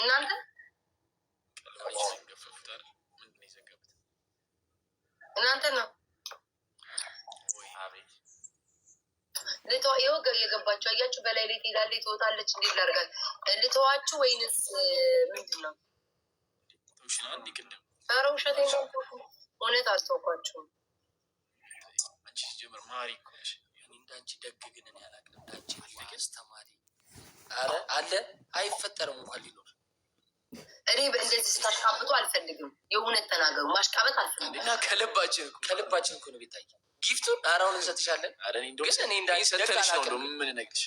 እናንተ እናንተ ነው ልተዋ ይኸው የገባችሁ አያችሁ። በላይ ላይ ትሄዳለች ትወጣለች። እንዴት ላድርጋት? ልተዋችሁ ወይንስ ምንድን ነው? ኧረ ውሸቴን ነው። እውነት አልተውኳችሁም። እንዳንቺ ደግ ግን እኔ አላውቅም። እንዳንቺ አስተማሪ ኧረ አለ አይፈጠርም እንኳን ሊኖር እኔ እንደዚህ ስታሽቃብጡ አልፈልግም። የእውነት ተናገሩ። ማሽቃበጥ አልፈልግም። እና ከልባችን እኮ ነው ቤታዬ። ጊፍቱን አራውን እንሰጥሻለን። ግን እኔ እንዳንቺ ደግ አላውቅም። ምን ነግርሽ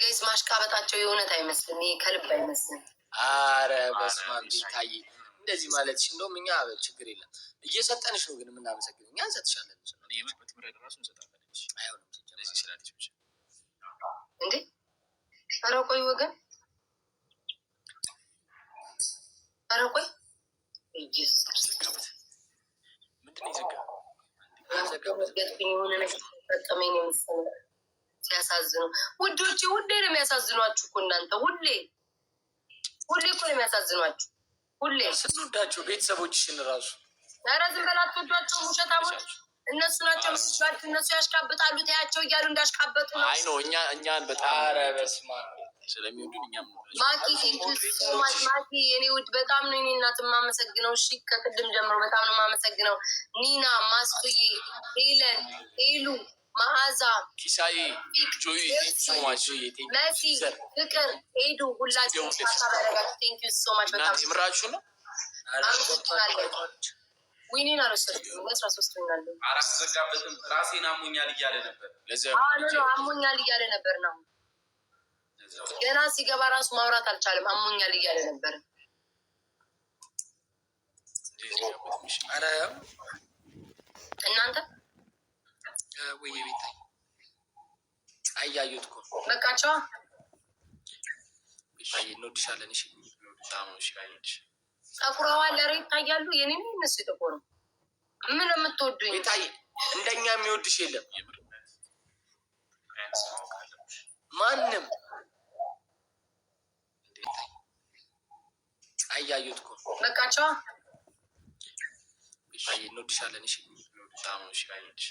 ጋይስ ማሽቃበጣቸው የእውነት አይመስልም። ይሄ ከልብ አይመስልም። አረ በስመ አብ ቤታዬ እንደዚህ ማለትሽ እንደውም እኛ ችግር የለም እየሰጠንሽ ነው። ግን የምናመሰግነው እኛ እንሰጥሻለን። እንዴ ኧረ ቆይ ወገን፣ ኧረ ቆይ የሆነ ነገር ጠቀመኝ ነው የመሰለኝ። ሲያሳዝኑ ውዶቼ፣ ሁሌ ነው የሚያሳዝኗችሁ እኮ እናንተ። ሁሌ እኮ ነው የሚያሳዝኗችሁ። ሁሌ ስንወዳቸው ቤተሰቦችሽን ራሱ ኧረ ዝም በላችሁ። ወዷቸው ውሸታሞች እነሱ ናቸው። ምስባልት እነሱ ያሽቃብጣሉ። ታያቸው እያሉ እንዳሽቃበጡ ነው። አይ ነው እኛን በጣም በስማ ስለሚወዱን እኛም ማኪ የኔ ውድ በጣም ነው እኔ እናት የማመሰግነው። እሺ ከቅድም ጀምሮ በጣም ነው የማመሰግነው። ኒና፣ ማስኩዬ፣ ሄለን፣ ሄሉ፣ መዓዛ፣ ኪሳዬ፣ ጆይ፣ መሲ፣ ፍቅር፣ ሄዱ ሁላችሁ ታባረጋችሁ። ቴንክ ዩ ሶ ማች በጣም ምራችሁ ነው። ዊኒን አልወሰድኩም። 13 ሆናለሁ። አላስዘጋበትም። ራሴን አሞኛል እያለ ነበር። አሞኛል እያለ ነበር ነው ገና ሲገባ ራሱ ማውራት አልቻለም። አሞኛል እያለ ነበር። እናንተ ወይ ቤት አያዩት እኮ በቃቸው። ቤታዬ እንወድሻለን። እሺ በጣም ነው። እሺ አይልሽ ጸጉሯዋ ለሬ ይታያሉ። የኔም እነሱ የተቆሩ ምን የምትወዱኝ ቤታዬ፣ እንደኛ የሚወድሽ የለም ማንም። አያዩት እኮ በቃቸው። ቤታዬ እንወድሻለን። እሺ በጣም ነው። እሺ አይልሽ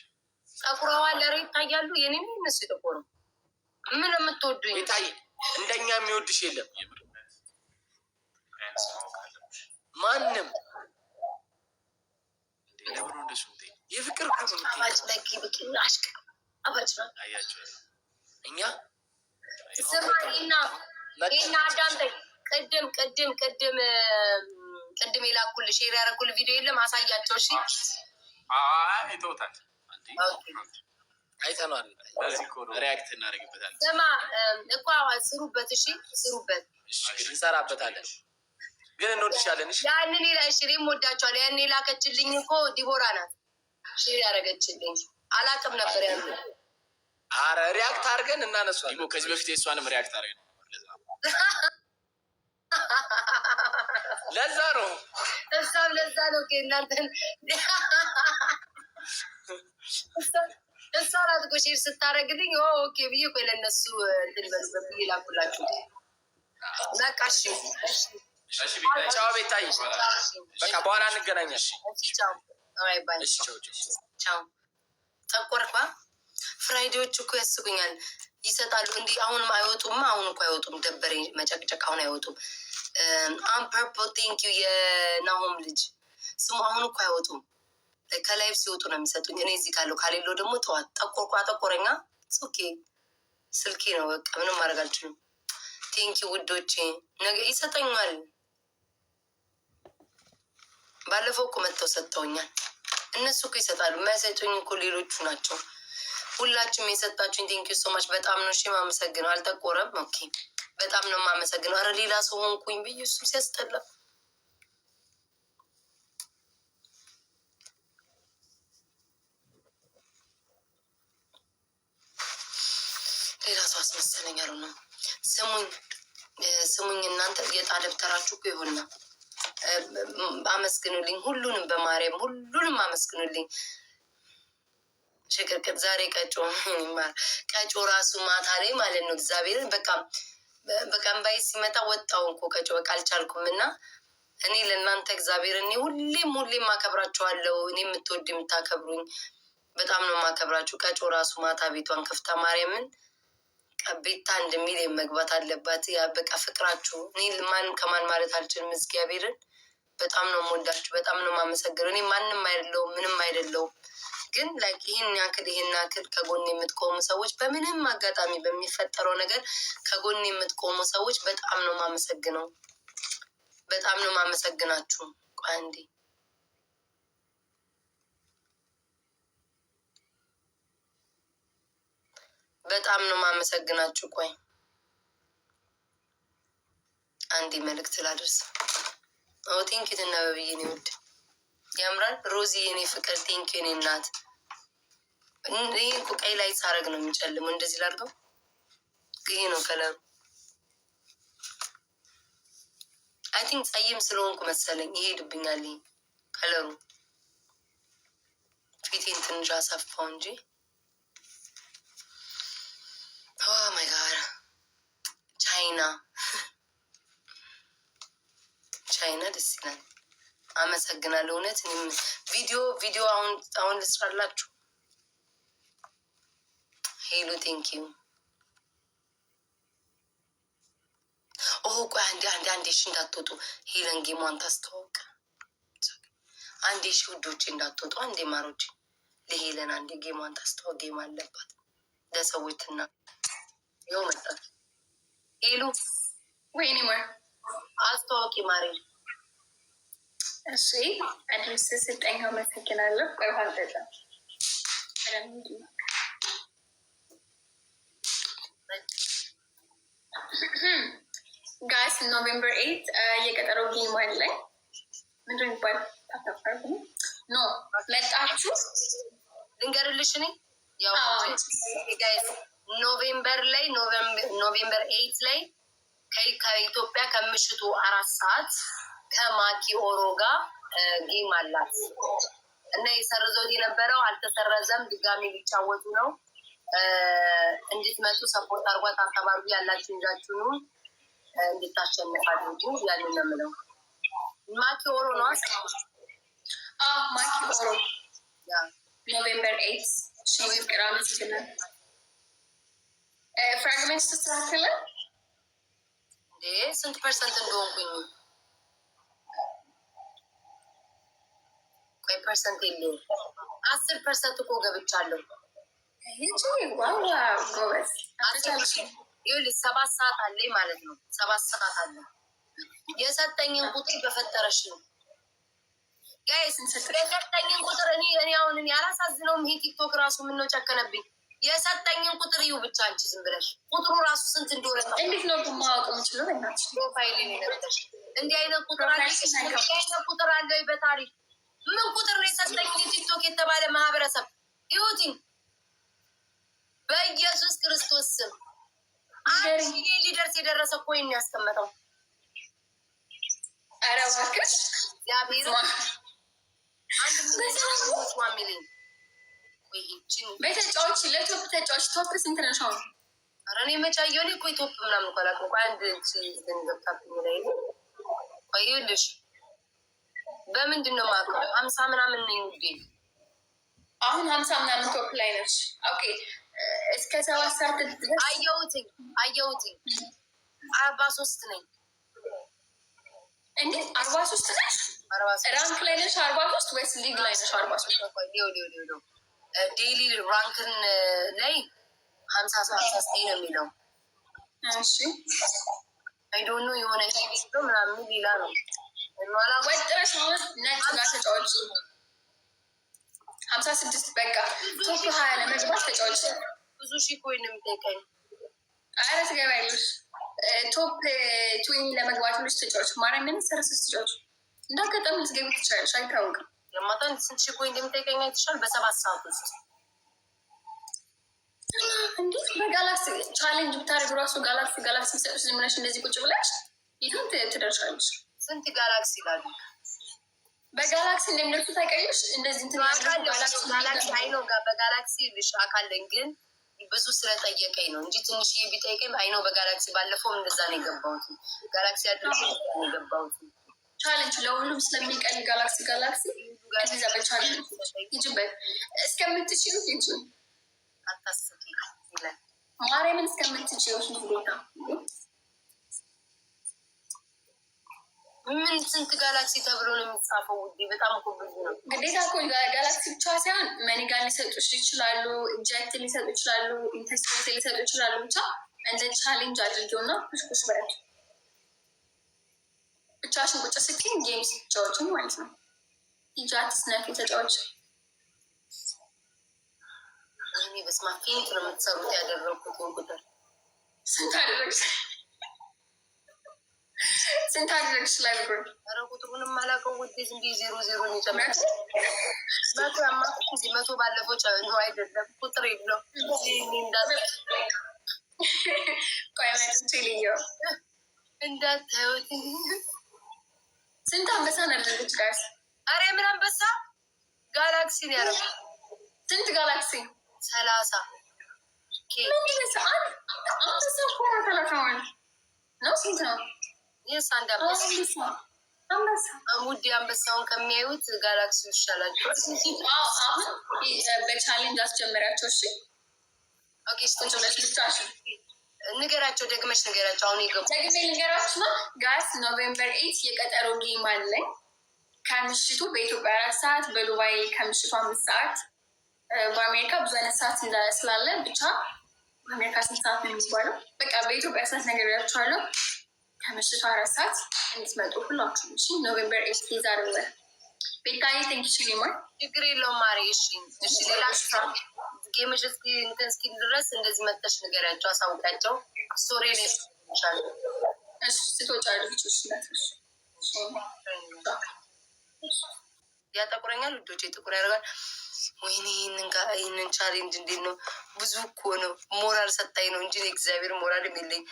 ጸጉሯዋ ለሬ ይታያሉ። የኔም እነሱ የተቆሩ ምን የምትወዱኝ ቤታዬ፣ እንደኛ የሚወድሽ የለም ማንም። የፍቅር እኛ ስማና አዳምጠኝ። ቅድም የላኩልህ ሼር ያደረኩልህ ቪዲዮ የለም? አሳያቸው። እሺ ይተውታል። አይተነዋል። ሪያክት እናደርግበታለን። ስማ እኮ ስሩበት። እሺ ስሩበት፣ እንሰራበታለን። ግን እንወድሻለን። እሺ ያንን እኔም ወዳቸዋለሁ። ያን የላከችልኝ እኮ ዲቦራ ናት ሼር ያደረገችልኝ። አላውቅም ነበር ያን። አረ ሪያክት አድርገን እናነሷለን። ከዚህ በፊት የእሷንም ሪያክት አድርገን ለዛ ነው እሷም ለዛ ነው እናንተን እሷ ናት እኮ ሼር ስታደርግልኝ ኦኬ ብዬ እኮ ለእነሱ እንትን በሉበት ብዬ ላኩላችሁ። በቃ እሺ ቻው ቤታዬ፣ በቃ በኋላ እንገናኛለን። ቻው። ጠቆርኳ። ፍራይዴዎች እኮ ያስጉኛል። ይሰጣሉ እንዲህ። አሁንም አይወጡም። አሁን እኮ አይወጡም። ደበረኝ መጨቅጨቅ። አሁን አይወጡም። ፐርፕል ቴንክ ዩ የናሆም ልጅ ስሙ። አሁን እኮ አይወጡም። ከላይፍ ሲወጡ ነው የሚሰጡኝ። እኔ እዚህ ካለው ካሌለው ደግሞ ጠዋት ጠቆርኳ። ጠቆረኛ ኦኬ። ስልኬ ነው በቃ ምንም ማድረግ አልችልም። ቴንኪ ውዶቼ፣ ነገ ይሰጠኛል። ባለፈው እኮ መጥተው ሰጥተውኛል። እነሱ እኮ ይሰጣሉ። የማይሰጡኝ እኮ ሌሎቹ ናቸው። ሁላችሁም የሰጣችሁኝ ቴንኪ ሶማች በጣም ነው። እሺ ማመሰግነው። አልጠቆረም። ኦኬ በጣም ነው ማመሰግነው። አረ ሌላ ሰው ሆንኩኝ ብዬ እሱ ሲያስጠላ። ሌላ ሰው አስመሰለኝ። አሉ ነው። ስሙኝ እናንተ የዕጣ ደብተራችሁ እኮ ይሆንና አመስግኑልኝ። ሁሉንም በማርያም ሁሉንም አመስግኑልኝ። ሽቅርቅር ዛሬ ቀጮ ራሱ ማታ ላይ ማለት ነው። እግዚአብሔርን በቃ እምባዬ ሲመጣ ወጣው እኮ ቀጮ በቃ አልቻልኩም። እና እኔ ለእናንተ እግዚአብሔር እኔ ሁሌም አከብራችኋለሁ። እኔ የምትወድ የምታከብሩኝ በጣም ነው የማከብራችሁ። ቀጮ ራሱ ማታ ቤቷን ከፍታ ማርያምን ቤታ 1 ሚሊዮን መግባት አለባት። ያ በቃ ፍቅራችሁ እኔ ማን ከማን ማለት አልችልም። እግዚአብሔርን በጣም ነው የምወዳችሁ፣ በጣም ነው የማመሰግነው። እኔ ማንም አይደለሁም፣ ምንም አይደለሁም። ግን ላይክ ይህን ያክል ከጎን የምትቆሙ ሰዎች፣ በምንም አጋጣሚ በሚፈጠረው ነገር ከጎን የምትቆሙ ሰዎች በጣም ነው የማመሰግነው፣ በጣም ነው የማመሰግናችሁ። ቆይ አንዴ በጣም ነው የማመሰግናችሁ። ቆይ አንዴ መልእክት ላድርስ። ቴንኪ ትነበብዬ ነው ውድ ያምራል። ሮዚ የኔ ፍቅር ቴንኪ የኔ እናት። ይህ እኮ ቀይ ላይ ሳረግ ነው የሚጨልመው። እንደዚህ ላድርገው። ይሄ ነው ከለሩ። አይ ቲንክ ጸይም ስለሆንኩ መሰለኝ ይሄድብኛል ይሄ ከለሩ። ፊቴን ትንሽ አሰፋው እንጂ ኦ ማይ ጋድ ቻይና ደስ ይላል። አመሰግናለሁ። እውነት እኔም ቪዲዮ አሁን ልስራላችሁ። ሄሎ ቴንኪዩ። ቆይ አንዴ እሺ እንዳትወጡ። ሄለን ጌሟን ታስተዋውቅ። አንዴ እሺ ውዶቼ እንዳትወጡ። አንዴ ማሮቼ ለሄለን አንዴ ጌሟን ታስተዋውቅ። ጌም አለባት ለሰዎች ትና ይኸው መጣት። ሄሉ ወይኔ ማር አስተዋውቂ ማሬ። እሺ አድርስ ስጠኝ። አመሰግናለሁ። ቆይኋን ጠጣ ጋይስ ኖቬምበር 8 የቀጠሮ ጌም አለ። ምንድን ይባል ታታፋሩ ኖ መጣችሁ ልንገርልሽ እኔ ያው ጋይስ ኖቬምበር 8 ላይ ከኢትዮጵያ ከምሽቱ 4 ሰዓት ከማኪ ኦሮ ጋር ጌም አላት እና የሰርዘውት የነበረው አልተሰረዘም። ድጋሚ ሊጫወቱ ነው። እንድትመጡ ሰፖርት አርጓት። አካባቢ ያላችሁ ይዛችሁኑ እንድታሸንፍ አድርጉ። ያንን ነው የምለው። ማኪ ኦሮ ነው። ማኪ ኦሮ ኖቬምበር 8 ቅራሚ ሲግናል ፍራግመንት ስትራክለ እንዴ ስንት ፐርሰንት እንደሆንኩኝ ቆይ ፐርሰንት የለውም። 10% እኮ ገብቻለሁ። ጎበዝ። 7 ሰዓት አለኝ ማለት ነው። 7 ሰዓት አለ። የሰጠኝን ቁጥር በፈጠረሽ ነው ጋይስ። የሰጠኝን ቁጥር እኔ አሁን ያላሳዝነውም። ይሄ ቲክቶክ ራሱ ምን ነው ጨከነብኝ። የሰጠኝን ቁጥር ይሁ ብቻ አንቺ ዝም ብለሽ ቁጥሩ ራሱ ስንት እንደሆነ እንዴት ነው ማወቅ የምችለው? ፕሮፋይል የነበረሽ እንዲህ አይነት ቁጥር አለ። እንዲህ አይነት ቁጥር አለ በታሪክ ምን ቁጥር ነው የሰጠኝ? ቲክቶክ የተባለ ማህበረሰብ ይሁቲን በኢየሱስ ክርስቶስ ስም አንቺ ሊደርስ የደረሰ ኮይን ያስቀመጠው። ኧረ እባክሽ ያቢሩ አንድ ሚሊዮን በተጫዎች ለቶፕ ተጫዎች ቶፕ ስንት ነሽ አሁን? ኧረ እኔ መቻየው እኔ እኮ ቶፕ ምናምን እኮ አላውቅም። ቆይ አንድ ገንዘብ ካፕኝ ላይ ቆይ ይኸውልሽ በምንድን ነው የማውቀው? 50 ምናምን ነኝ ውዴ። አሁን 50 ምናምን ቶፕ ላይ ነሽ። ኦኬ እስከ 7 ሰዓት ድረስ አየሁትኝ 43 ነኝ። እንዴ 43 ነሽ? ራንክ ላይ ነሽ 43 ወይስ ሊግ ላይ ነሽ 43? ቆይ ሊው ዴይሊ ራንክን ላይ 50 ነው የሚለው። እሺ አይ ዶንት ኖ የሆነ ቪዲዮ ምናምን ሌላ ነው። ወጥረሽ አሁን ነጭ ጋር ተጫዋች 56 በቃ ቶፕ 20 ለመግባት ተጫዋች ብዙ ሺህ ኮይን ነው የሚጠይቀኝ። ኧረ ትገባለሽ። ቶፕ 20 ለመግባት ልጅ ተጫዋች ማርያም ምን ሰርሰስ ተጫዋች እንዳጋጣሚ ልትገቢ ትችላለሽ። አይታወቅም። የማታን ስንት ሺህ ኮይን እንደሚጠይቀኝ አይተሻል? በ7 ሰዓት ውስጥ እንዴት በጋላክሲ ቻሌንጅ ብታደርግ ራሱ ጋላክሲ ሰጥሽ ዝም ብለሽ እንደዚህ ቁጭ ብለሽ ይሁን ትደርሻለሽ። ስንት ጋላክሲ ይላሉ? በጋላክሲ እንደሚደርሱ ታውቂያለሽ? እንደዚህ እንትን ጋላክሲ አይነው ጋር በጋላክሲ ልሽ አካለን ግን ብዙ ስለጠየቀኝ ነው እንጂ ትንሽ ቢጠይቀኝ አይነው በጋላክሲ ባለፈው እንደዛ ነው የገባሁት። ጋላክሲ አድርጎ ነው የገባሁት። ቻሌንጅ ለሁሉም ስለሚቀል ጋላክሲ እንደዛ በቻሌንጅ ይጅበት እስከምትችሉ ይጅ አታስቂ ይላል ማርያምን እስከምትችሉ ቦታ ምን ስንት ጋላክሲ ተብሎ ነው የሚጻፈው? ውዴ በጣም እኮ ብዙ ነው። ግዴታ እኮ ጋላክሲ ብቻ ሳይሆን መኒጋን ሊሰጡሽ ይችላሉ፣ ጀት ሊሰጡ ይችላሉ፣ ኢንተስፔስ ሊሰጡ ይችላሉ። ብቻ እንደ ቻሌንጅ አድርጌው እና ኩሽኩሽ በያል ብቻሽን ቁጭ ስትይ ጌም ስትጫወች ማለት ነው። ሂጃት ስነፊ ተጫዎች እኔ በስመ አብ ፊንት ነው የምትሰሩት። ያደረግኩት ቁጥር ስንት አደረግሽ? ስንት አደረግሽ? ላይ ብር ኧረ ቁጥሩንም አላውቀው ውዴ። ዝም ብዬ 00 ነው የጨመርኩት። መቶ ያማኩት እንጂ መቶ ባለፈው ነው አይደለም ቁጥር የለው እንዳለ ቆይ ማለት ልየው እንዳታዩት። ስንት አንበሳ ነበር ጋርስ? አረ ምን አንበሳ ጋላክሲ ነው ያለው። ስንት ጋላክሲ? 30 አንበሳ ነው። ስንት ነው? ይህስ አንድ አንበሳ ውዴ። አንበሳውን ከሚያዩት ጋላክሲ ይሻላል። አሁን በቻሌንጅ አስጀመሪያቸው። እሺ ኦኬ ብቻሽን ንገራቸው፣ ደግመሽ ንገራቸው። አሁን ይገቡ ደግሜ ልንገራችሁ ነው ጋይስ። ኖቬምበር 8 የቀጠሮ ጌም አለኝ ከምሽቱ በኢትዮጵያ 4 ሰዓት፣ በዱባይ ከምሽቱ 5 ሰዓት፣ በአሜሪካ ብዙ አይነት ሰዓት ስላለ ብቻ በአሜሪካ 8 ሰዓት ነው የሚባለው። በቃ በኢትዮጵያ ሰዓት ነገር ያችኋለሁ። ከምሽቱ 4 ሰዓት እንድትመጡ ሁላችሁም። እሺ ኖቬምበር 8 ይዛር ቤታዬ ቴንኪሽን ይማር ችግር የለውም ማሪ። እሺ ሌላ ጌምሽ እስኪ እንትን እስኪል ድረስ እንደዚህ መጠሽ ንገሪያቸው፣ አሳውቃቸው። ስቶሪ ላይ ይሻል። እሺ ስትወጪ አድርግሽ ነሽ። ያጠቁረኛል ልጆቼ፣ ጥቁር ያደርጋል። ወይኔ ይህንን ቻሌንጅ እንዴት ነው? ብዙ እኮ ነው። ሞራል ሰጣኝ ነው እንጂ እግዚአብሔር ሞራል የሚለኝ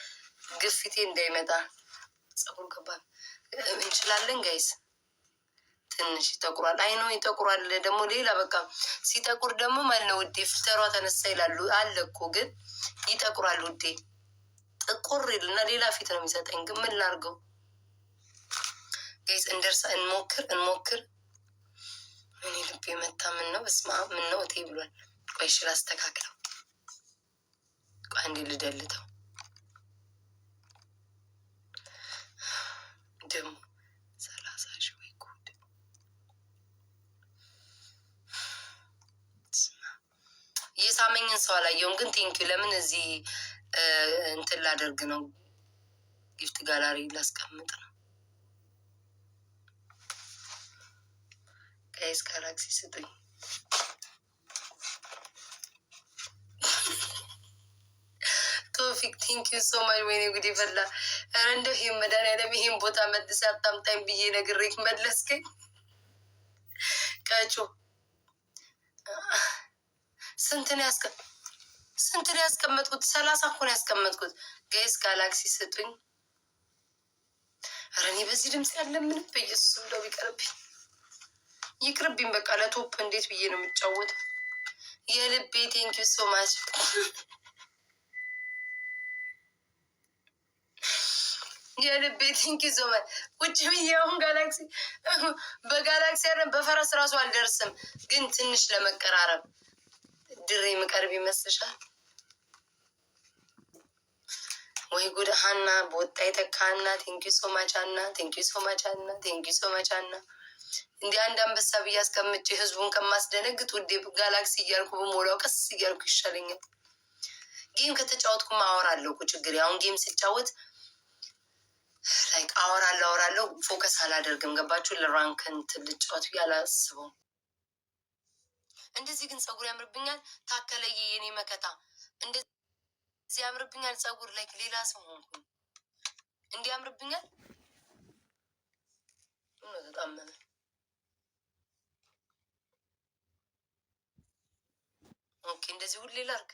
ግፊቴ እንዳይመጣ። ፀጉር ገባል። እንችላለን ጋይስ። ትንሽ ይጠቁራል። አይኖ ይጠቁራል። ደግሞ ሌላ በቃ ሲጠቁር ደግሞ ማለት ነው ውዴ ፊልተሯ ተነሳ ይላሉ አለ እኮ ግን ይጠቁራል ውዴ። ጥቁር ይልና ሌላ ፊት ነው የሚሰጠኝ። ግን ምን ላድርገው ጋይስ? እንደርሳ እንሞክር። እኔ ልቤ መታ። ምን ነው በስመ አብ ምን ነው እቴ ብሏል። ቆይ እሺ ላስተካክለው። ቆይ አንዴ ልደልተው ደግሞ 30 ሺህ ወይ ጉድ። የሳመኝን ሰው አላየውም ግን ቴንኪው። ለምን እዚህ እንትን ላደርግ ነው፣ ጊፍት ጋላሪ ላስቀምጥ ነው። ጋይስ ጋላክሲ ስጡኝ። ቶፊክ ቴንኪው ሶ ማች። ወይኔ ጉድ ይፈላ። ኧረ እንደው ይህም መድኃኒዓለም ይህን ቦታ መልስ አታምጣኝ ብዬ ነግሬህ መለስከኝ። ቀጮ ስንት ነው ያስቀመጥኩት? 30 እኮ ነው ያስቀመጥኩት። ጋይስ ጋላክሲ ስጡኝ። ኧረ እኔ በዚህ ድምፅ ያለ ምንም በኢየሱስ እንደው ይቅርብኝ። በቃ ለቶፕ እንዴት ብዬ ነው የምጫወተው? የልቤ ቴንኪው ሶ ማች። የልቤ ቲንኪ ዞመን ቁጭ ብዬ አሁን ጋላክሲ በጋላክሲ ያለን በፈረስ ራሱ አልደርስም፣ ግን ትንሽ ለመቀራረብ ድሬ ምቀርብ ይመስልሻል ወይ? ጉድ ሀና በወጣ የተካና ቴንኪ ሶማች ሀና፣ ቴንኪ ሶማች ሀና፣ ቴንኪ ሶማች ሀና። እንዲህ አንድ አንበሳ ብዬ አስቀምጬ ህዝቡን ከማስደነግጥ ውዴ ጋላክሲ እያልኩ በሞላው ቀስ እያልኩ ይሻለኛል። ጌም ከተጫወትኩ አወራለሁ እኮ ችግር። አሁን ጌም ስጫወት ላይክ አወራለሁ ፎከስ አላደርግም። ገባችሁ? ለራንክ እንትን ልጫወት ብዬ አላስበውም። እንደዚህ ግን ፀጉር ያምርብኛል። ታከለየ የኔ መከታ እንደዚህ ያምርብኛል ፀጉር። ላይክ ሌላ ሰው ሆንኩኝ። እንዲህ ያምርብኛል። ተጣመመ። ኦኬ እንደዚህ ሁሌ ላርግ።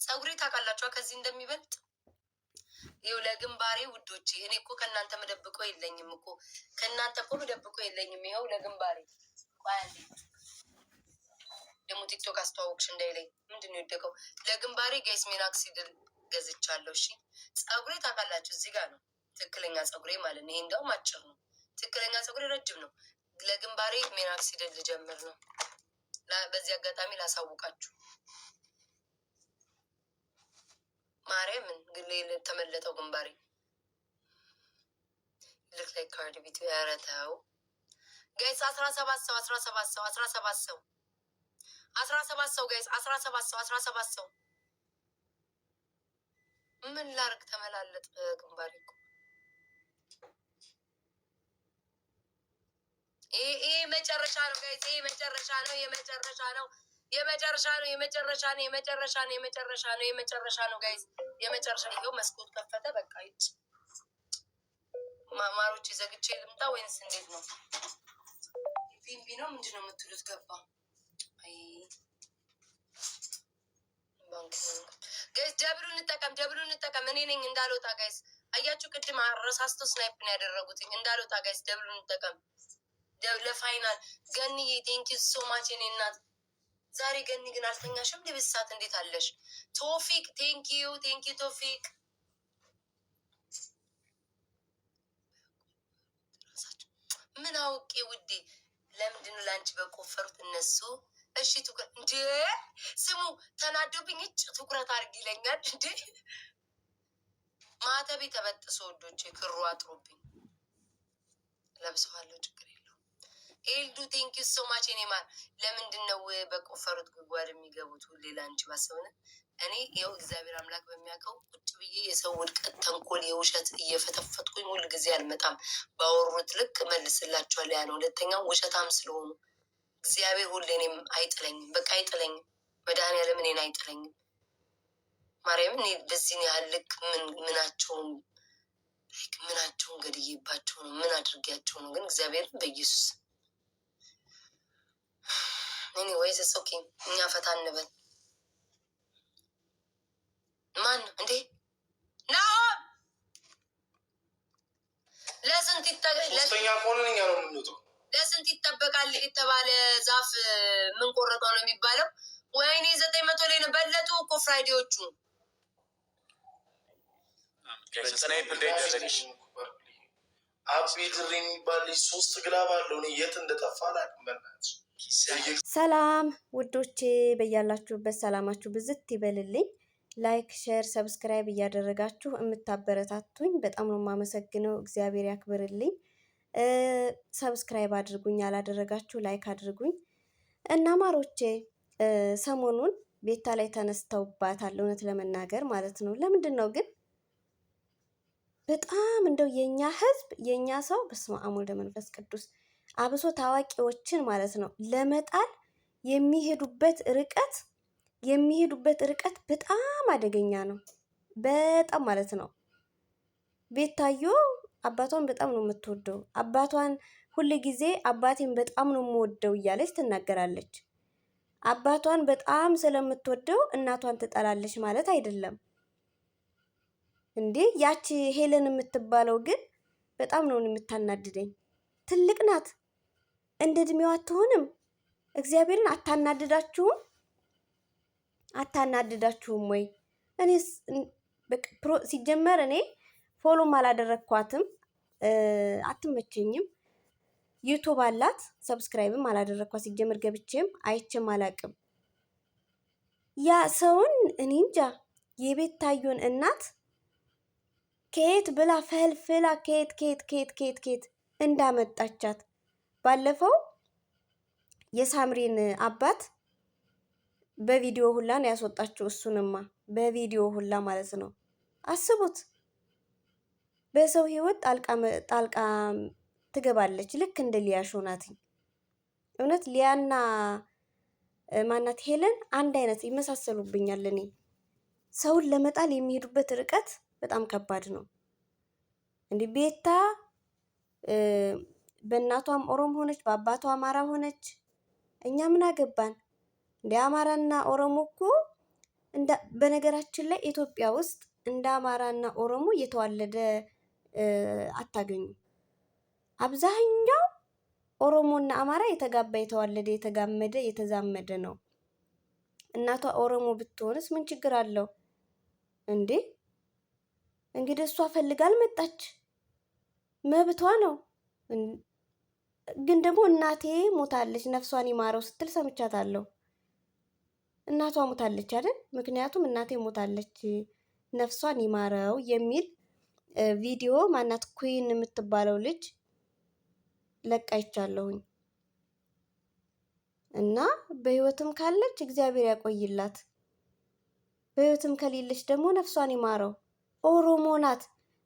ፀጉሬ ታውቃላችኋ ከዚህ እንደሚበልጥ ይኸው ለግንባሬ ውዶቼ፣ እኔ እኮ ከእናንተ መደብቀው የለኝም እኮ ከእናንተ እኮ መደብቀው የለኝም። ይኸው ለግንባሬ ቋንዴ ደግሞ ቲክቶክ አስተዋወቅሽ እንዳይለኝ ምንድን ነው የወደቀው? ለግንባሬ ጋይስ ሚናክሲድል ገዝቻለሁ። እሺ ፀጉሬ ታውቃላችሁ እዚህ ጋር ነው ትክክለኛ ፀጉሬ ማለት ነው። ይሄ እንደውም አጭር ነው። ትክክለኛ ፀጉሬ ረጅም ነው። ለግንባሬ ሚናክሲድል ልጀምር ነው። በዚህ አጋጣሚ ላሳውቃችሁ። ማርያምን ግን ተመለጠው ግንባሬ ልክ ላይ ካርድ ቤት ያረተው ጋይስ 17 ሰው 17 ሰው 17 ሰው 17 ሰው ጋይስ 17 ሰው 17 ሰው ምን ላርግ ተመላለጥ ግንባሬ እኮ ይሄ መጨረሻ ነው ጋይስ። ይሄ መጨረሻ ነው። የመጨረሻ ነው። የመጨረሻ ነው። የመጨረሻ ነው። የመጨረሻ ነው። የመጨረሻ ነው። የመጨረሻ ነው ጋይስ። የመጨረሻ ይኸው መስኮት ከፈተ። በቃ ይጭ ማማሮች ዘግቼ ልምጣ ወይንስ እንዴት ነው? ፊልም ነው ምንድን ነው የምትሉት? ገባ አይ ባንክ ጋይስ ደብሉ እንጠቀም፣ ደብሉ እንጠቀም። እኔ ነኝ እንዳልወጣ ጋይስ። አያችሁ ቅድም አረሳስቶ ስናይፕን ያደረጉትኝ እንዳልወጣ ጋይስ። ደብሉ እንጠቀም ለፋይናል። ገኒዬ ቴንኪዩ ሶ ማች የኔ እናት። ዛሬ ገኒ ግን አልተኛሽም? ልብሳት እንዴት አለሽ? ቶፊቅ ቴንኪዩ ቴንኪዩ ቶፊቅ። ምን አውቄ ውዴ፣ ለምንድን ነው ለአንቺ በቆፈሩት እነሱ? እሺ ትኩረት እንዴ ስሙ ተናዶብኝ እጭ ትኩረት አድርግ ይለኛል እንዴ። ማተቤ ተበጥሶ ወዶቼ ክሩ አጥሮብኝ ለብሰዋለሁ። ችግር የለውም። ኤልዱ ቴንኪዩ ሶ ማች የኔ ማር። ለምንድን ነው በቆፈሩት ጉድጓድ የሚገቡት? ሁሌ ለአንቺ ባሰብነ እኔ ይኸው እግዚአብሔር አምላክ በሚያውቀው ቁጭ ብዬ የሰው ውድቀት፣ ተንኮል፣ የውሸት እየፈተፈትኩኝ ሁል ጊዜ አልመጣም። ባወሩት ልክ መልስላቸዋለሁ። ያን ሁለተኛው ውሸታም ስለሆኑ እግዚአብሔር ሁሌ እኔም አይጥለኝም። በቃ አይጥለኝም። መድኃኒዓለም እኔን አይጥለኝም። ማርያም እኔ በዚህን ያህል ልክ ምናቸውን ገድዬባቸው ነው? ምን አድርጊያቸው ነው? ግን እግዚአብሔርን በኢየሱስ እኔ ወይስ ኦኬ እኛ ፈታ እንበል። ማን እንዴ ናሆም ለስንት ይጠበቃል የተባለ ዛፍ ምን ቆረጠው ነው የሚባለው? ወይኔ 900 ላይ ነው በለጡ እኮ ፍራይዴዎቹ። አቤ ድሬ የሚባል ልጅ 3 ግላብ አለው። እኔ የት እንደጠፋ አላውቅም። ሰላም ውዶቼ፣ በያላችሁበት ሰላማችሁ ብዝት ይበልልኝ። ላይክ፣ ሼር፣ ሰብስክራይብ እያደረጋችሁ የምታበረታቱኝ በጣም ነው የማመሰግነው። እግዚአብሔር ያክብርልኝ። ሰብስክራይብ አድርጉኝ፣ ያላደረጋችሁ ላይክ አድርጉኝ። እና ማሮቼ ሰሞኑን ቤታ ላይ ተነስተውባታል፣ እውነት ለመናገር ማለት ነው። ለምንድን ነው ግን በጣም እንደው የኛ ህዝብ የኛ ሰው በስመ አብ ወወልድ ወመንፈስ ቅዱስ አብሶ ታዋቂዎችን ማለት ነው ለመጣል የሚሄዱበት ርቀት በጣም አደገኛ ነው። በጣም ማለት ነው። ቤታዮ አባቷን በጣም ነው የምትወደው። አባቷን ሁል ጊዜ አባቴን በጣም ነው የምወደው እያለች ትናገራለች። አባቷን በጣም ስለምትወደው እናቷን ትጠላለች ማለት አይደለም እንዴ። ያቺ ሄለን የምትባለው ግን በጣም ነው የምታናድደኝ። ትልቅ ናት፣ እንደ እድሜዋ አትሆንም። እግዚአብሔርን አታናድዳችሁም ወይ? እኔ ሲጀመር እኔ ፎሎም አላደረግኳትም፣ አትመቸኝም። ዩቱብ አላት፣ ሰብስክራይብም አላደረግኳት። ሲጀመር ገብቼም አይቼም አላቅም። ያ ሰውን እኔ እንጃ። የቤታዮን እናት ከየት ብላ ፈልፍላ ከየት እንዳመጣቻት ባለፈው የሳምሪን አባት በቪዲዮ ሁላ ነው ያስወጣችው። እሱንማ በቪዲዮ ሁላ ማለት ነው። አስቡት። በሰው ህይወት ጣልቃ ትገባለች። ልክ እንደ ሊያሾ ናት። እውነት ሊያና ማናት ሄለን አንድ አይነት ይመሳሰሉብኛል። እኔ ሰውን ለመጣል የሚሄዱበት ርቀት በጣም ከባድ ነው። እንዲህ ቤታ በእናቷም ኦሮሞ ሆነች፣ በአባቷ አማራ ሆነች። እኛ ምን አገባን? እንደ አማራና ኦሮሞ እኮ በነገራችን ላይ ኢትዮጵያ ውስጥ እንደ አማራና ኦሮሞ እየተዋለደ አታገኙ። አብዛኛው ኦሮሞና አማራ የተጋባ የተዋለደ የተጋመደ የተዛመደ ነው። እናቷ ኦሮሞ ብትሆንስ ምን ችግር አለው እንዴ? እንግዲህ እሷ ፈልጋ አልመጣች፣ መብቷ ነው። ግን ደግሞ እናቴ ሞታለች ነፍሷን ይማረው ስትል ሰምቻታለሁ። እናቷ ሞታለች አይደል? ምክንያቱም እናቴ ሞታለች ነፍሷን ይማረው የሚል ቪዲዮ ማናት ኩዊን የምትባለው ልጅ ለቃ ይቻለሁኝ። እና በህይወትም ካለች እግዚአብሔር ያቆይላት፣ በህይወትም ከሌለች ደግሞ ነፍሷን ይማረው። ኦሮሞ ናት።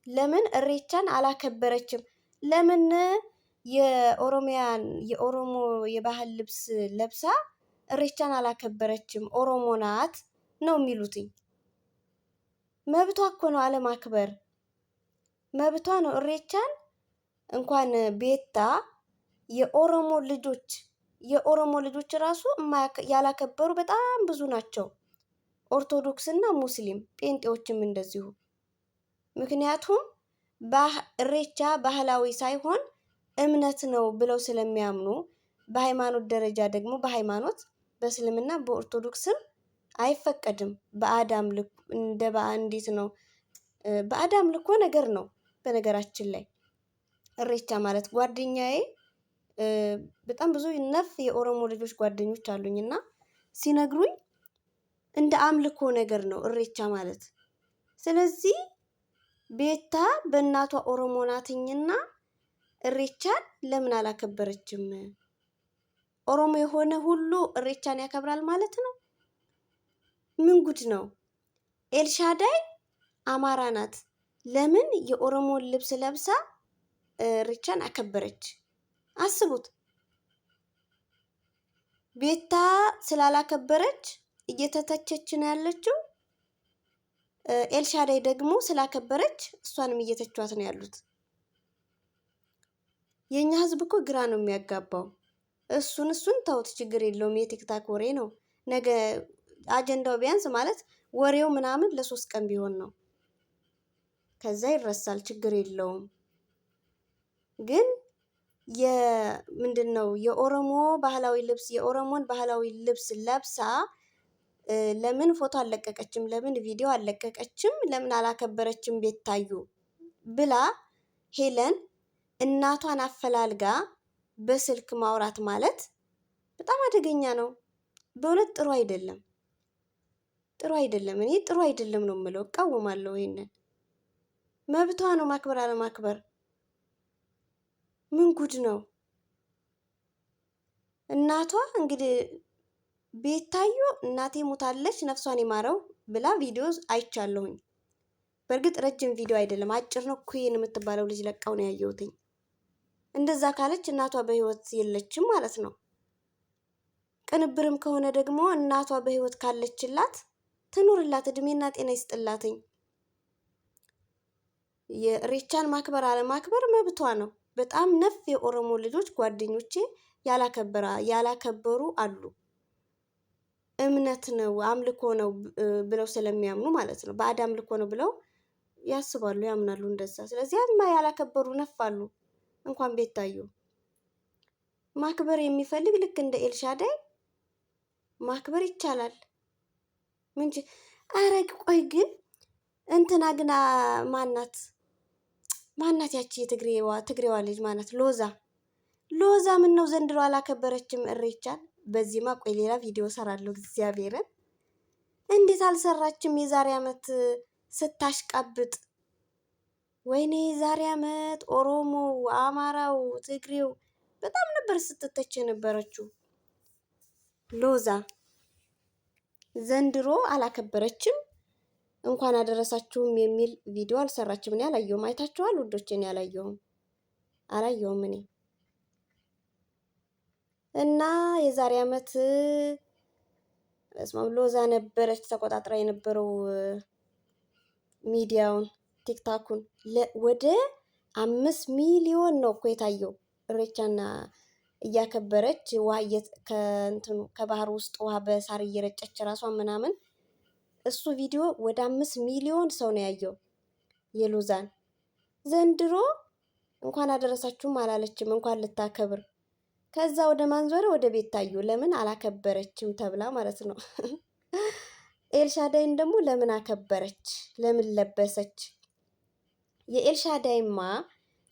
ለምን እሬቻን አላከበረችም? ለምን የኦሮሞ የባህል ልብስ ለብሳ እሬቻን አላከበረችም? ኦሮሞ ናት ነው የሚሉትኝ። መብቷ እኮ ነው አለማክበር፣ መብቷ ነው። እሬቻን እንኳን ቤታ የኦሮሞ ልጆች ራሱ ያላከበሩ በጣም ብዙ ናቸው። ኦርቶዶክስ እና ሙስሊም ጴንጤዎችም እንደዚሁ። ምክንያቱም እሬቻ ባህላዊ ሳይሆን እምነት ነው ብለው ስለሚያምኑ፣ በሃይማኖት ደረጃ ደግሞ በእስልምና በኦርቶዶክስም አይፈቀድም። እንዴት ነው? ባዕድ አምልኮ ነገር ነው። በነገራችን ላይ እሬቻ ማለት ጓደኛዬ በጣም ብዙ ነፍ የኦሮሞ ልጆች ጓደኞች አሉኝ እና ሲነግሩኝ እንደ አምልኮ ነገር ነው እሬቻ ማለት። ስለዚህ ቤታ በእናቷ ኦሮሞ ናትኝና እሬቻን ለምን አላከበረችም? ኦሮሞ የሆነ ሁሉ እሬቻን ያከብራል ማለት ነው? ምን ጉድ ነው? ኤልሻዳይ አማራ ናት። ለምን የኦሮሞን ልብስ ለብሳ እሬቻን አከበረች? አስቡት። ቤታ ስላላከበረች እየተተቸች ነው ያለችው። ኤልሻዳይ ደግሞ ስላከበረች እሷንም እየተቿት ነው ያሉት። የኛ ህዝብ እኮ ግራ ነው የሚያጋባው። እሱን ተውት፣ ችግር የለውም። የቲክታክ ወሬ ነው። ነገ አጀንዳው ቢያንስ ማለት ወሬው ምናምን ለ3 ቀን ቢሆን ነው፣ ከዛ ይረሳል፣ ችግር የለውም። ግን ምንድነው የኦሮሞ ባህላዊ ልብስ የኦሮሞን ባህላዊ ልብስ ለብሳ ለምን ፎቶ አልለቀቀችም? ለምን ቪዲዮ አልለቀቀችም? ለምን አላከበረችም ቤታዩ ብላ ሄለን እናቷን አፈላልጋ በስልክ ማውራት ማለት በጣም አደገኛ ነው። በእውነት ጥሩ አይደለም፣ ጥሩ አይደለም። እኔ ጥሩ አይደለም ነው የምለው፣ እቃወማለሁ። ይሄንን መብቷ ነው ማክበር አለማክበር። ምን ጉድ ነው? እናቷ እንግዲህ ቤታዩ እናቴ ሞታለች ነፍሷን ይማረው ብላ ቪዲዮ አይቻለሁኝ። በእርግጥ ረጅም ቪዲዮ አይደለም፣ አጭር ነው። ኩዊን የምትባለው ልጅ ለቃው ነው ያየሁትኝ። እንደዛ ካለች እናቷ በህይወት የለችም ማለት ነው። ቅንብርም ከሆነ ደግሞ እናቷ በህይወት ካለችላት ትኑርላት፣ እድሜና ጤና ይስጥላትኝ። የኢሬቻን ማክበር አለማክበር መብቷ ነው። በጣም ነፍ የኦሮሞ ልጆች ጓደኞቼ ያላከበሩ አሉ። እምነት ነው አምልኮ ነው ብለው ስለሚያምኑ ማለት ነው። ባዕድ አምልኮ ነው ብለው ያስባሉ፣ ያምናሉ እንደዛ። ስለዚህ ያላከበሩ ነፍ አሉ። እንኳን ቤታዩ ማክበር የሚፈልግ ልክ እንደ ኤልሻዳይ ማክበር ይቻላል። አረግ ቆይ ግን እንትና ግና ማናት ያቺ ትግሬዋ ልጅ ማናት? ሎዛ ምን ነው ዘንድሮ አላከበረችም እሬቻን? በዚህማ ቆይ ሌላ ቪዲዮ ሰራለሁ። እግዚአብሔርን እንዴት አልሰራችም? የዛሬ ዓመት ስታሽቃብጥ፣ ወይኔ የዛሬ ዓመት ኦሮሞው፣ አማራው፣ ትግሬው በጣም ነበር ስትተች የነበረችው። ሎዛ ዘንድሮ አላከበረችም። እንኳን አደረሳችሁም የሚል ቪዲዮ አልሰራችም። እኔ አላየሁም። አይታችኋል ውዶች? እኔ አላየሁም እኔ እና የዛሬ ዓመት ሎዛ ነበረች ተቆጣጥራ የነበረው ሚዲያውን ቲክታኩን። ወደ 5 ሚሊዮን ነው እኮ የታየው። እሬቻና እያከበረች ውሃ ከባህር ውስጥ ውሃ በሳር እየረጨች ራሷን ምናምን እሱ ቪዲዮ ወደ 5 ሚሊዮን ሰው ነው ያየው የሎዛን። ዘንድሮ እንኳን አደረሳችሁም አላለችም እንኳን ልታከብር። ከዛ ወደ ማንዞረ ወደ ቤታዮ ለምን አላከበረችም ተብላ ማለት ነው። ኤልሻዳይን ደግሞ ለምን አከበረች? ለምን ለበሰች? የኤልሻዳይማ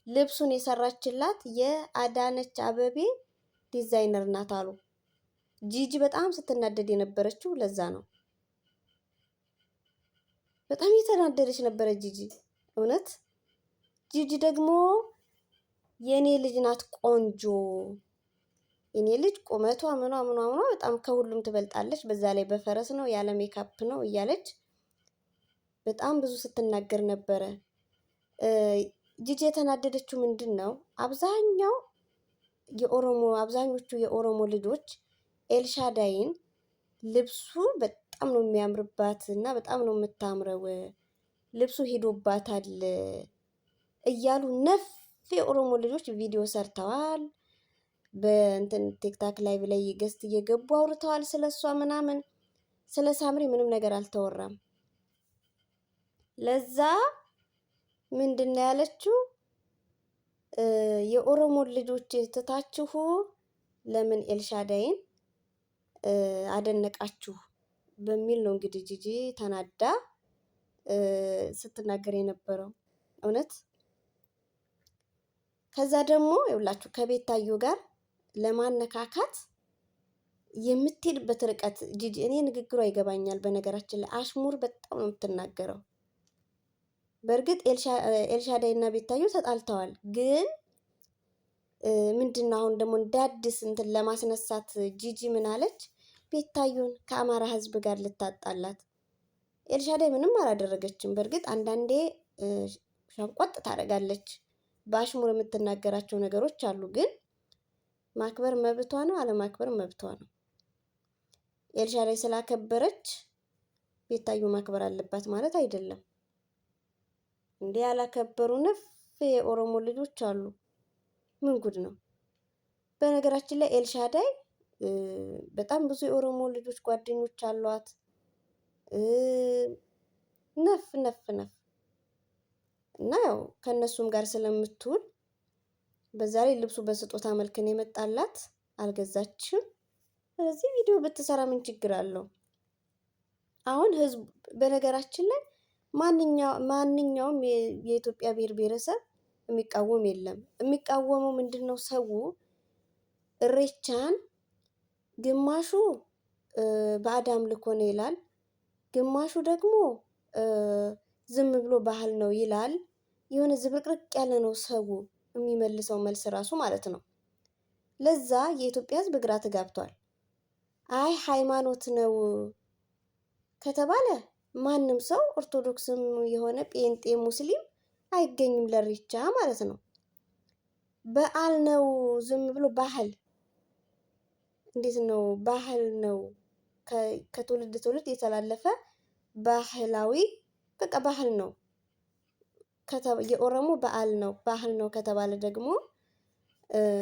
ልብሱን የሰራችላት የአዳነች አበቤ ዲዛይነር ናት አሉ። ጂጂ በጣም ስትናደድ የነበረችው ለዛ ነው። በጣም የተናደደች ነበረ ጂጂ። እውነት ጂጂ ደግሞ የኔ ልጅ ናት ቆንጆ፣ የኔ ልጅ ቁመቷ ምኗ በጣም ከሁሉም ትበልጣለች። በዛ ላይ በፈረስ ነው ያለ ሜካፕ ነው እያለች በጣም ብዙ ስትናገር ነበረ። ጂጂ የተናደደችው ምንድን ነው? አብዛኞቹ የኦሮሞ ልጆች ኤልሻዳይን ልብሱ በጣም ነው የሚያምርባት እና በጣም ነው የምታምረው፣ ልብሱ ሄዶባታል እያሉ ነፍ የኦሮሞ ልጆች ቪዲዮ ሰርተዋል። በእንትን ቲክታክ ላይቭ ላይ ገስት እየገቡ አውርተዋል ስለሷ ምናምን። ስለ ሳምሪ ምንም ነገር አልተወራም። ለዛ ምንድን ነው ያለችው? የኦሮሞ ልጆች ትታችሁ ለምን ኤልሻዳይን አደነቃችሁ በሚል ነው እንግዲህ ጂጂ ተናዳ ስትናገር የነበረው እውነት። ከዛ ደግሞ ይኸውላችሁ ከቤታዮ ጋር ለማነካካት የምትሄድበት ርቀት ጂጂ፣ እኔ ንግግሯ ይገባኛል። በነገራችን ላይ አሽሙር በጣም ነው የምትናገረው። በእርግጥ ኤልሻዳይ እና ቤታዮ ተጣልተዋል፣ ግን ምንድነው አሁን ደግሞ እንደ አዲስ እንትን ለማስነሳት ጂጂ ምን አለች? ቤታዮን ከአማራ ሕዝብ ጋር ልታጣላት። ኤልሻዳይ ምንም አላደረገችም። በእርግጥ አንዳንዴ ሸንቆጥ ታደርጋለች፣ በአሽሙር የምትናገራቸው ነገሮች አሉ። ግን ማክበር መብቷ ነው፣ አለማክበር መብቷ ነው። ኤልሻዳይ ስላከበረች ቤታዮ ማክበር አለባት ማለት አይደለም። እንዲህ ያላከበሩ ነፍ የኦሮሞ ልጆች አሉ። ምን ጉድ ነው? በነገራችን ላይ ኤልሻዳይ በጣም ብዙ የኦሮሞ ልጆች ጓደኞች አሏት። ነፍ እና ያው ከነሱም ጋር ስለምትውል በዛ ላይ ልብሱ በስጦታ መልክ ነው የመጣላት፣ አልገዛችም። ስለዚህ ቪዲዮ ብትሰራ ምን ችግር አለው? አሁን ህዝብ በነገራችን ላይ ማንኛውም የኢትዮጵያ ብሔር ብሔረሰብ የሚቃወም የለም። የሚቃወመው ምንድነው? ሰው እሬቻን ግማሹ ባዕድ አምልኮ ነው ይላል፣ ግማሹ ደግሞ ዝም ብሎ ባህል ነው ይላል። የሆነ ዝብርቅርቅ ያለ ነው ሰው የሚመልሰው መልስ ራሱ ማለት ነው። ለዛ የኢትዮጵያ ህዝብ ግራ ተጋብቷል። አይ ሃይማኖት ነው ከተባለ ማንም ሰው ኦርቶዶክስም የሆነ ጴንጤ ሙስሊም አይገኝም ለኢሬቻ ማለት ነው። በዓል ነው ዝም ብሎ ባህል እንዴት ነው? ባህል ነው ከትውልድ ትውልድ የተላለፈ ባህላዊ በቃ ባህል ነው። የኦሮሞ በዓል ነው ባህል ነው ከተባለ ደግሞ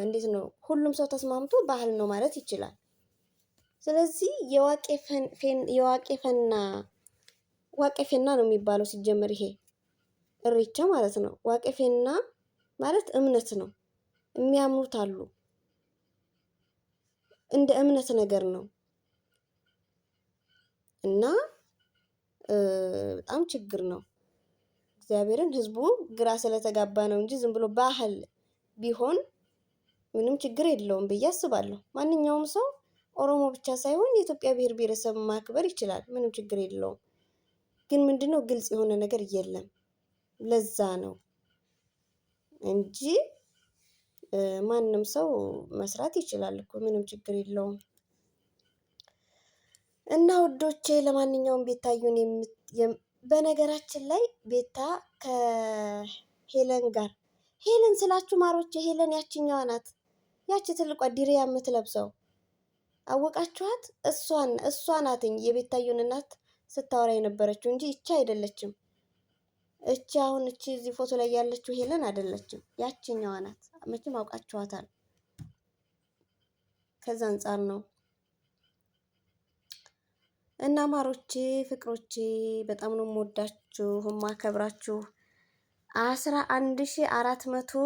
እንዴት ነው? ሁሉም ሰው ተስማምቶ ባህል ነው ማለት ይችላል። ስለዚህ ዋቄፈና ነው የሚባለው ሲጀመር ይሄ እሬቻ ማለት ነው። ዋቄፈና ማለት እምነት ነው። የሚያምኑት አሉ፣ እንደ እምነት ነገር ነው እና በጣም ችግር ነው። እግዚአብሔርን ህዝቡ ግራ ስለተጋባ ነው እንጂ ዝም ብሎ ባህል ቢሆን ምንም ችግር የለውም ብዬ አስባለሁ። ማንኛውም ሰው ኦሮሞ ብቻ ሳይሆን የኢትዮጵያ ብሔር ብሔረሰብ ማክበር ይችላል፣ ምንም ችግር የለውም። ግን ምንድነው ግልጽ የሆነ ነገር የለም። ለዛ ነው እንጂ ማንም ሰው መስራት ይችላል እኮ ምንም ችግር የለውም። እና ውዶቼ ለማንኛውም ቤታዩን በነገራችን ላይ ቤታ ከሄለን ጋር ሄለን ስላችሁ ማሮቼ፣ ሄለን ያችኛዋ ናት፣ ያቺ ትልቋ ዲሪያ የምትለብሰው አወቃችኋት? እሷ ናትኝ የቤታዩን እናት ስታወራ የነበረችው እንጂ ይቺ አይደለችም። እቺ አሁን እቺ እዚህ ፎቶ ላይ ያለችው ሄለን አይደለችም፣ ያችኛዋ ናት። መቼም አውቃችኋታል። ከዛ አንጻር ነው እና ማሮቼ ፍቅሮቼ በጣም ነው የምወዳችሁ የማከብራችሁ። 11,400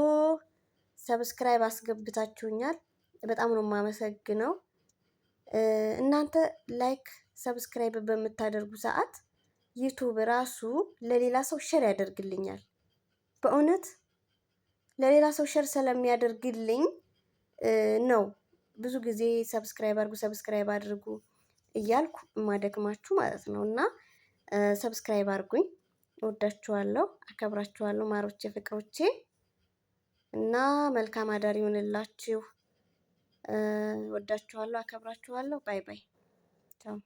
ሰብስክራይብ አስገብታችሁኛል። በጣም ነው የማመሰግነው። እናንተ ላይክ ሰብስክራይብ በምታደርጉ ሰዓት ዩቱብ ራሱ ለሌላ ሰው ሼር ያደርግልኛል። በእውነት ለሌላ ሰው ሼር ስለሚያደርግልኝ ነው ብዙ ጊዜ ሰብስክራይብ አድርጉ እያልኩ ማደክማችሁ ማለት ነው። እና ሰብስክራይብ አድርጉኝ። እወዳችኋለሁ፣ አከብራችኋለሁ ማሮቼ ፍቅሮቼ እና መልካም አዳር ይሁንላችሁ። እወዳችኋለሁ፣ አከብራችኋለሁ። ባይ ባይ። ቻው